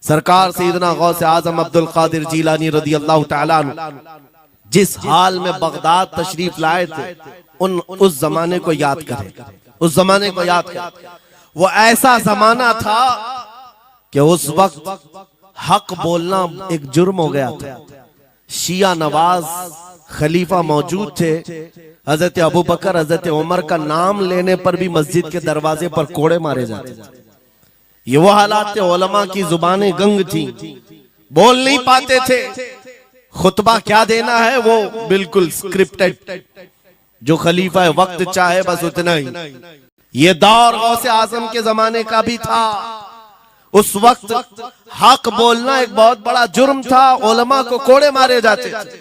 सरकार सैयदना गौसे आजम अब्दुल कादिर जीलानी रदी अल्लाह तआला अन्हु जिस हाल में बगदाद तशरीफ लाए थे उस जमाने को याद करें, उस जमाने को याद करें। वो ऐसा जमाना था कि उस वक्त हक बोलना एक जुर्म हो गया था। शिया नवाज खलीफा मौजूद थे। हजरत अबू बकर, हजरत उमर का नाम लेने पर भी मस्जिद के दरवाजे पर कोड़े मारे जाते थे। ये वो हालात थे, उलमा की जुबानें गंग थी, बोल नहीं पाते थे। खुतबा क्या देना है वो बिल्कुल स्क्रिप्टेड, जो खलीफा है वक्त चाहे बस उतना ही। ये दौर गौसे आजम के जमाने का भी था। उस वक्त हक बोलना एक बहुत बड़ा जुर्म था, उलमा को कोड़े मारे जाते थे।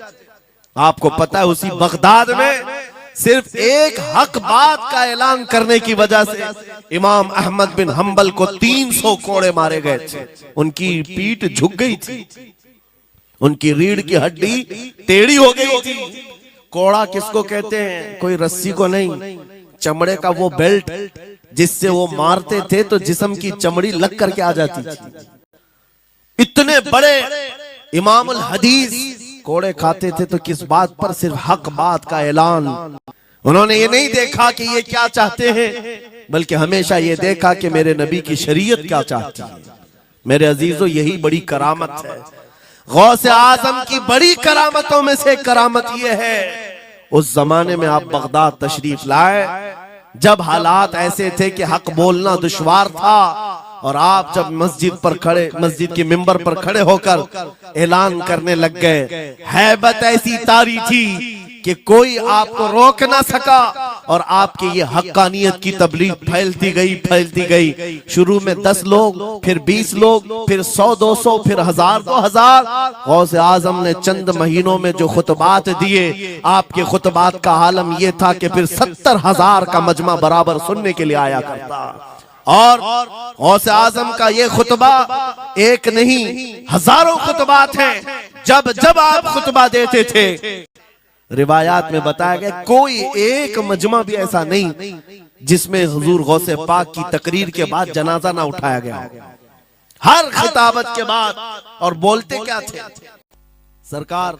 आपको पता है उसी बगदाद में सिर्फ एक हक बात का ऐलान करने की वजह से इमाम अहमद बिन हंबल को 300 कोड़े मारे गए थे। उनकी पीठ झुक गई थी, उनकी रीढ़ की हड्डी टेढ़ी हो गई थी। कोड़ा किसको कहते हैं? कोई रस्सी को नहीं, चमड़े का वो बेल्ट जिससे वो मारते थे तो जिस्म की चमड़ी लग करके आ जाती थी। इतने बड़े इमामुल हदीस कोड़े खाते थे तो किस बात पर? सिर्फ हक बात का ऐलान। उन्होंने ये नहीं देखा कि ये क्या चाहते हैं, बल्कि हमेशा ये देखा कि मेरे नबी की शरीयत क्या चाहती है। मेरे अजीजों, यही बड़ी करामत है। गौसे आजम की बड़ी करामतों में से करामत ये है, उस जमाने में आप बगदाद तशरीफ लाए जब हालात ऐसे थे कि हक बोलना दुश्वार था, और आप जब मस्जिद पर खड़े, मस्जिद के मिंबर पर खड़े होकर ऐलान करने लग गए, हैबत ऐसी तारी थी कि कोई आपको रोक ना सका, और आपकी ये हक्कानियत की तबलीग फैलती गई, फैलती गई। शुरू में 10 लोग, फिर 20 लोग, फिर 100-200, फिर 1000-2000। गौसे आजम ने चंद महीनों में जो खुतबात दिए, आपके खुतबात का आलम यह था कि फिर 70,000 का मजमा बराबर सुनने के लिए आया करता। और गौसे आजम का ये खुतबा एक नहीं, हजारों खुतबात हैं। जब जब आप खुतबा देते थे, रिवायात में बताया गया कोई एक मजमा भी ऐसा नहीं जिसमें हुजूर गौसे पाक की तकरीर के बाद जनाजा ना उठाया गया। हर खिताबत के बाद। और बोलते क्या थे? सरकार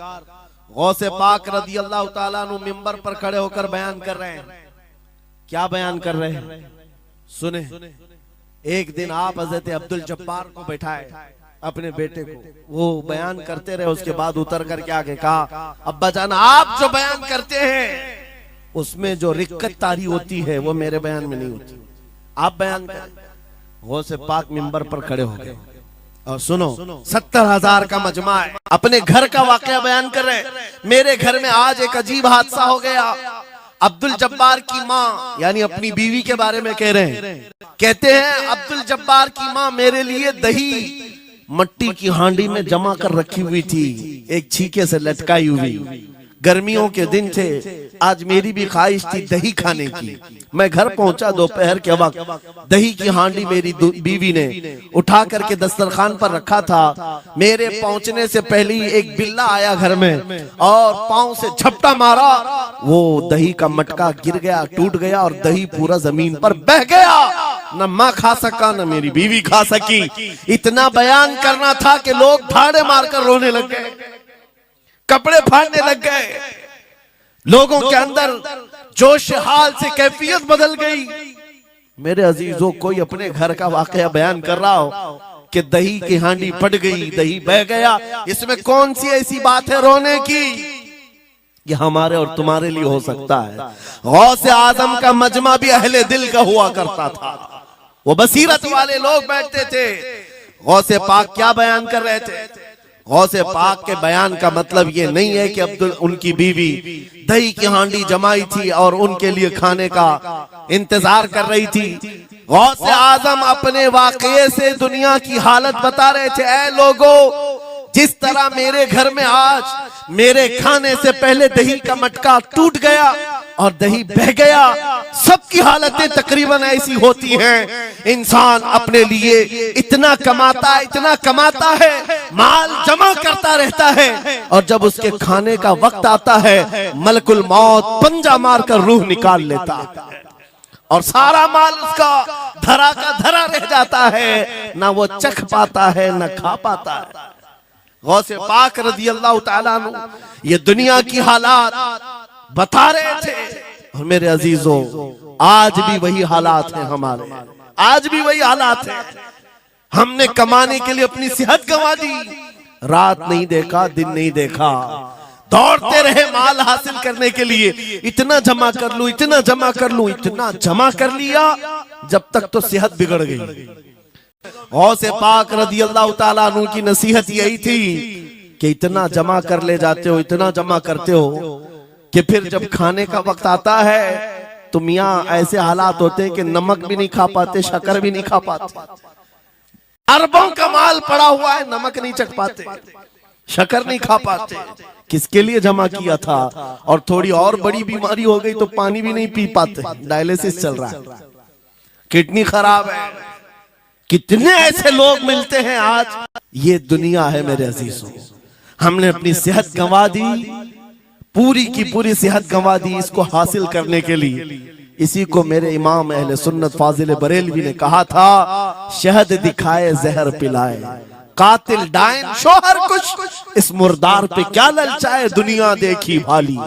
गौसे पाक रदी अल्लाह ताला अन्हु मिंबर पर खड़े होकर बयान कर रहे हैं। क्या बयान कर रहे हैं? सुने। एक दिन आप हजरत अब्दुल जब्बार को बैठाए, अपने बेटे को, वो बयान करते रहे। उसके बाद उतर करके आगे कहा, अब्बा जान आप जो बयान करते हैं उसमें जो रिक्कत तारी होती है वो मेरे बयान में नहीं होती, आप बयान करें। गौसे पाक मिंबर पर खड़े हो गए और सुनो, 70,000 का मजमा है, अपने घर का वाकया बयान कर रहे। मेरे घर में आज एक अजीब हादसा हो गया। अब्दुल जब्बार की माँ, यानी अपनी बीवी के बारे में कह रहे हैं। कहते हैं अब्दुल जब्बार की माँ मेरे लिए दही मट्टी की हांडी में जमा कर रखी हुई थी, एक छीके से लटकाई हुई। गर्मियों के दिन थे, आज मेरी भी ख्वाहिश थी दही खाने की। मैं घर पहुंचा दोपहर के वक्त, दही की हांडी मेरी बीवी ने उठा करके दस्तरखान पर रखा था। मेरे पहुंचने से पहले ही एक बिल्ला आया घर में और पांव से झपटा मारा, वो दही का मटका गिर गया, टूट गया और दही पूरा जमीन पर बह गया। न माँ खा सका, न मेरी बीवी खा सकी। इतना बयान करना था कि लोग ठाड़े मारकर रोने लग गए, कपड़े फाड़ने लग गए। लोगों के अंदर जोश हाल से कैफियत बदल गई। मेरे अजीजों, कोई अपने घर का वाकया बयान कर रहा हो कि दही की हांडी फट गई, दही बह गया, इसमें कौन सी ऐसी बात है रोने की? ये हमारे और तुम्हारे लिए हो सकता है। गौसे आजम का मजमा भी अहले दिल का हुआ करता था, वो बसीरत वाले लोग बैठते थे। गौसे पाक क्या बयान कर रहे थे? गौसे पाक के बयान का मतलब ये नहीं है कि अब्दुल, उनकी बीवी दही की हांडी जमाई थी और उनके लिए खाने का इंतजार कर रही थी। गौसे आजम अपने वाकये से दुनिया की हालत बता रहे थे। ऐ लोगों, जिस तरह मेरे घर में आज मेरे खाने से पहले दही का मटका टूट गया और दही बह गया, सबकी हालतें तकरीबन ऐसी होती हैं। इंसान अपने लिए इतना कमाता है, माल जमा करता रहता है, और जब उसके खाने का वक्त आता है, मलकुल मौत पंजा मारकर रूह निकाल लेता है। और सारा माल उसका धरा का धरा रह जाता है, ना वो चख पाता है ना खा पाता है। गौसे पाक रज़ी अल्लाह ताला अन्हु ये दुनिया की हालात बता रहे थे, और मेरे अजीजों आज भी वही हालात हैं हमारे, आज भी वही हालात हैं। हमने कमाने के लिए अपनी सेहत गंवा दी, रात नहीं देखा दिन नहीं देखा, दौड़ते रहे माल हासिल करने के लिए, इतना जमा कर लूं इतना जमा कर लूं, इतना जमा कर लिया जब तक तो सेहत बिगड़ गई। गौसे पाक रज़ी अल्लाह ताला अन्हु की नसीहत यही थी कि इतना जमा कर ले जाते हो, इतना जमा करते हो कि फिर जब खाने का वक्त आता है तो मियाँ ऐसे हालात होते हैं कि नमक भी नहीं खा पाते, शक्कर भी नहीं खा पाते। अरबों का माल पड़ा हुआ है, नमक नहीं चख पाते, शक्कर नहीं खा पाते। किसके लिए जमा किया था? और थोड़ी और बड़ी बीमारी हो गई तो पानी भी नहीं पी पाते, डायलिसिस चल रहा है, किडनी खराब है। कितने ऐसे लोग मिलते हैं आज। ये दुनिया है मेरे अजीजों, हमने अपनी सेहत गंवा दी, पूरी की पूरी सेहत गंवा दी इसको हासिल करने के लिए। इसी को मेरे इमाम अहले सुन्नत फाजिल बरेलवी ने कहा था, शहद दिखाए जहर पिलाए, कातिल डायन शोहर कुछ, इस मुर्दार पे क्या ललचाए, दुनिया देखी भाली।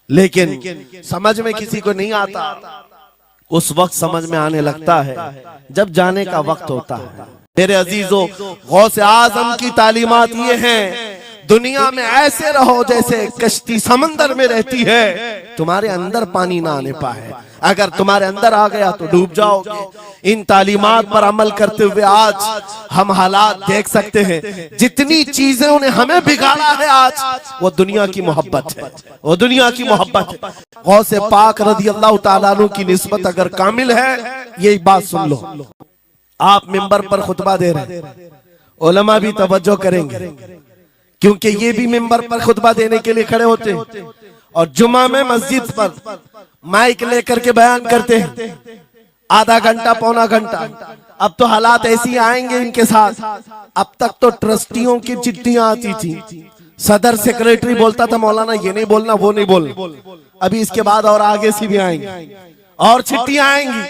लेकिन समझ में किसी को नहीं आता, उस वक्त समझ में आने लगता है जब जाने का वक्त होता है। मेरे अजीजों गौसे आजम की तालीमात ये हैं, दुनिया में ऐसे रहो जैसे कश्ती समंदर में रहती है, तुम्हारे अंदर पानी ना आने पाए, अगर तुम्हारे अंदर आ गया तो डूब जाओगे। इन तालीमात पर अमल करते हुए आज हम हालात देख सकते हैं, जितनी चीजें उन्हें हमें बिगाड़ा है आज, वो दुनिया की मोहब्बत है, वो दुनिया की मोहब्बत है। गौसे पाक रज़ी अल्लाह ताला अन्हु की निस्बत अगर कामिल है, यही बात सुन लो। आप मिंबर पर खुतबा दे रहे हैं, उलमा भी तवज्जो करेंगे, क्योंकि ये भी मिंबर पर खुतबा देने के लिए खड़े होते हैं और जुमा में मस्जिद पर माइक लेकर के बयान करते हैं, आधा घंटा पौना घंटा। अब तो हालात ऐसी आएंगे इनके साथ। अब तक तो ट्रस्टियों की चिट्ठियां आती थी, सदर सेक्रेटरी बोलता था मौलाना ये नहीं बोलना वो नहीं बोलना। अभी इसके बाद और आगे से भी आएंगी और चिट्ठियां आएंगी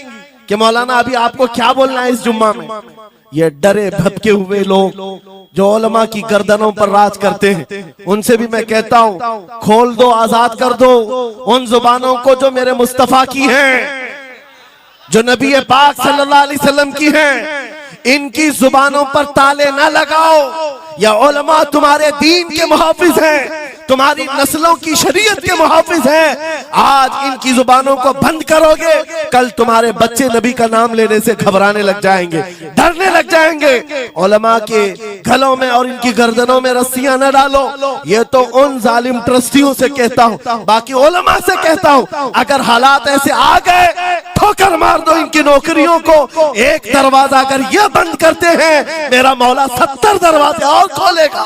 कि मौलाना अभी आपको क्या बोलना है इस जुम्मा में। ये डरे भटके हुए लोग जो उलमा की गर्दनों पर राज करते हैं, उनसे भी मैं कहता हूं, खोल दो, आजाद कर दो उन जुबानों को जो मेरे मुस्तफा की हैं, जो नबी पाक सल्लल्लाहु अलैहि वसल्लम की हैं। इनकी जुबानों पर ताले ना लगाओ, या उलमा तुम्हारे दीन के मुहाफिज हैं, तुम्हारी नस्लों की शरीयत के मुहाफिज हैं। आज इनकी जुबानों को बंद करोगे, कल तुम्हारे बच्चे नबी का नाम लेने से घबराने लग जाएंगे, डरने लग जाएंगे। उलमा के गलों में और इनकी गर्दनों में रस्सियां न डालो। ये तो उन जालिम ट्रस्टियों से कहता हूं, बाकी उलमा से कहता हूं, अगर हालात ऐसे आ गए ठोकर मार दो इनकी नौकरियों को। एक दरवाजा अगर ये बंद करते हैं, मेरा मौला 70 दरवाजे और खोलेगा।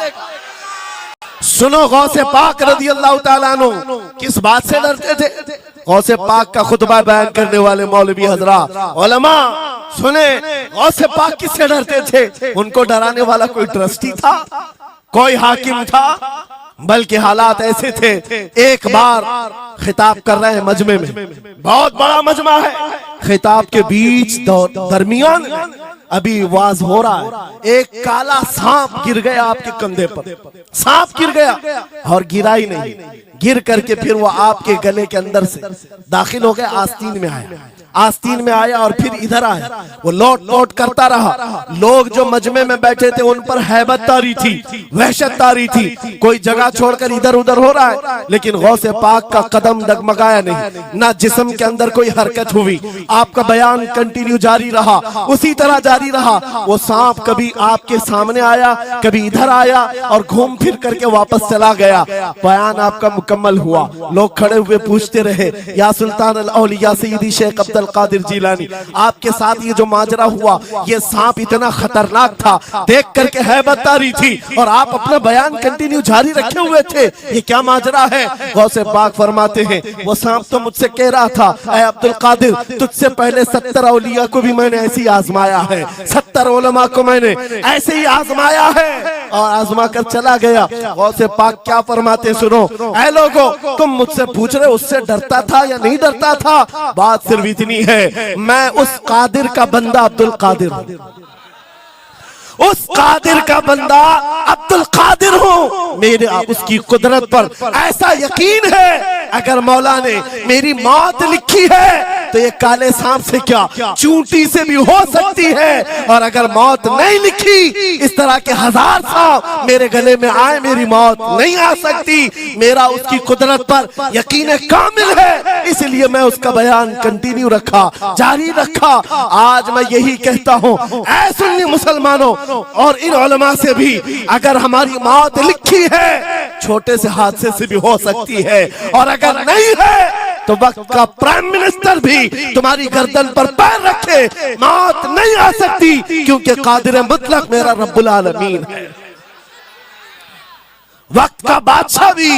सुनो, गौसे पाक रज़ी अल्लाह ताला अन्हु किस बात से डरते थे? गौसे पाक का खुतबा बयान करने वाले मौलवी हजरात, उलमा सुने, गौसे पाक किससे डरते थे? उनको डराने वाला कोई ट्रस्टी था, कोई हाकिम था? बल्कि हालात ऐसे थे, एक बार खिताब कर रहे हैं मजमे में, बहुत बड़ा मजमा है, खिताब के बीच दरमियान अभी वाज हो रहा है, एक काला सांप गिर गया आपके कंधे पर, सांप गिर गया और गिरा ही नहीं, गिर करके फिर वो आपके गले के अंदर से दाखिल हो गया, आस्तीन में आया, आस्तीन में आया और फिर इधर आया। वो लौट लौट करता रहा। लोग जो मजमे में बैठे थे उन पर हैबत तारी थी, वहशत तारी थी, कोई जगह छोड़कर इधर उधर हो रहा है, लेकिन गौसे पाक का कदम डगमगाया नहीं, ना जिस्म के अंदर कोई हरकत हुई। आपका बयान कंटिन्यू जारी रहा, उसी तरह जारी रहा। वो सांप कभी आपके सामने आया, कभी इधर आया और घूम फिर करके वापस चला गया। बयान आपका मुकम्मल हुआ। लोग खड़े हुए पूछते रहे, या सुल्तान अल औलिया सय्यदी शेख अब्दुल कादिर जीलानी, आपके साथ ये जो माजरा हुआ, ये सांप इतना खतरनाक था, देख करके हैबत तारी थी और आप अपना बयान कंटिन्यू जारी रखे हुए थे, ये क्या माजरा है? गौसे पाक फरमाते हैं, वो सांप तो मुझसे कह रहा था, ऐ अब्दुल कादिर, तुझसे पहले 70 औलिया को भी मैंने ऐसे ही आजमाया है, 70 उलमा को मैंने ऐसे ही आजमाया है। और आजमा कर चला गया। गौसे पाक क्या फरमाते सुनो, ऐ लोगो तुम मुझसे पूछ रहे उससे डरता था या नहीं डरता था, बात सिर्फ इतनी है, मैं उस कादिर का बंदा अब्दुल कादिर हूं, उस कादिर का बंदा अब्दुल कादिर हूं। मेरे उसकी कुदरत पर ऐसा यकीन है, अगर मौला ने मेरी मौत लिखी है तो ये काले सांप से क्या चूंटी से भी हो सकती है, और अगर मौत नहीं लिखी इस तरह के 1000 सांप मेरे गले में आए मेरी मौत नहीं आ सकती। मेरा उसकी कुदरत पर यकीन कामिल है, इसलिए मैं उसका बयान कंटिन्यू रखा, जारी रखा। आज मैं यही कहता हूं, ऐ सुन्नी मुसलमानों और इन उलमा से भी, अगर हमारी मौत लिखी है छोटे से हादसे से भी हो सकती है, और अगर नहीं है तो वक्त का प्राइम मिनिस्टर भी तुम्हारी गर्दन पर पैर रखे मौत नहीं आ सकती, क्योंकि कादिर मुतलक मेरा रब्बुल आलमीन है। वक्त का बादशाह भी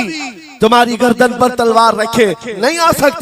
तुम्हारी गर्दन पर तलवार रखे नहीं आ सकती।